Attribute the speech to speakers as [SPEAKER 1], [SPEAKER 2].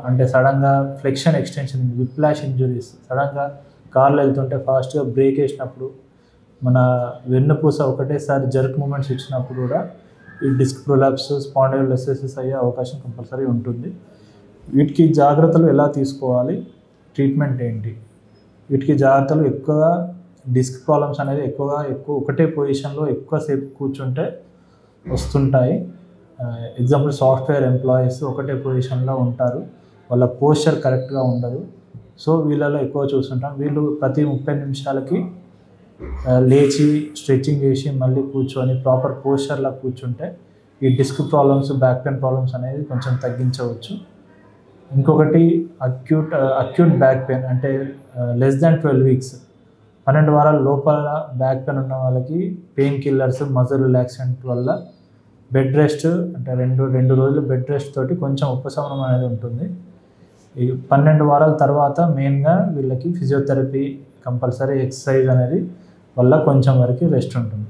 [SPEAKER 1] అంటే సడన్గా flexion extension, Whiplash injuries, సడన్గా కార్లో వెళ్తుంటే ఫాస్ట్గా బ్రేక్ వేసినప్పుడు మన వెన్నుపూస ఒకటేసారి జర్క్ మూమెంట్స్ ఇచ్చినప్పుడు కూడా ఈ డిస్క్ ప్రొలాప్స్, స్పాండిలోలిసిస్ అయ్యే అవకాశం కంపల్సరీ ఉంటుంది. వీటికి జాగ్రత్తలు ఎలా తీసుకోవాలి, ట్రీట్మెంట్ ఏంటి? వీటికి జాగ్రత్తలు ఎక్కువగా డిస్క్ ప్రాబ్లమ్స్ అనేది ఎక్కువ ఒకటే పొజిషన్లో ఎక్కువసేపు కూర్చుంటే వస్తుంటాయి. ఎగ్జాంపుల్ సాఫ్ట్వేర్ ఎంప్లాయీస్ ఒకటే పొజిషన్లో ఉంటారు, వాళ్ళ పోస్చర్ కరెక్ట్గా ఉండదు. సో వీళ్ళలో ఎక్కువ చూస్తుంటాం. వీళ్ళు ప్రతి 30 నిమిషాలకి లేచి స్ట్రెచ్చింగ్ చేసి మళ్ళీ కూర్చొని ప్రాపర్ పోస్చర్లో కూర్చుంటే ఈ disc problems, back pain problems అనేది కొంచెం తగ్గించవచ్చు. ఇంకొకటి అక్యూట్ బ్యాక్ పెయిన్, అంటే లెస్ దాన్ 12 వీక్స్, 12 వారాల లోపల బ్యాక్ పెయిన్ ఉన్న వాళ్ళకి పెయిన్ కిల్లర్స్, మజిల్ రిలాక్సెంట్ వల్ల బెడ్ రెస్ట్, అంటే రెండు రోజులు బెడ్ రెస్ట్ తోటి కొంచెం ఉపశమనం అనేది ఉంటుంది. ఈ 12 వారాల తర్వాత మెయిన్గా వీళ్ళకి ఫిజియోథెరపీ కంపల్సరీ, ఎక్సర్సైజ్ అనేది వల్ల కొంచెం వరకు రెస్ట్ ఉంటుంది.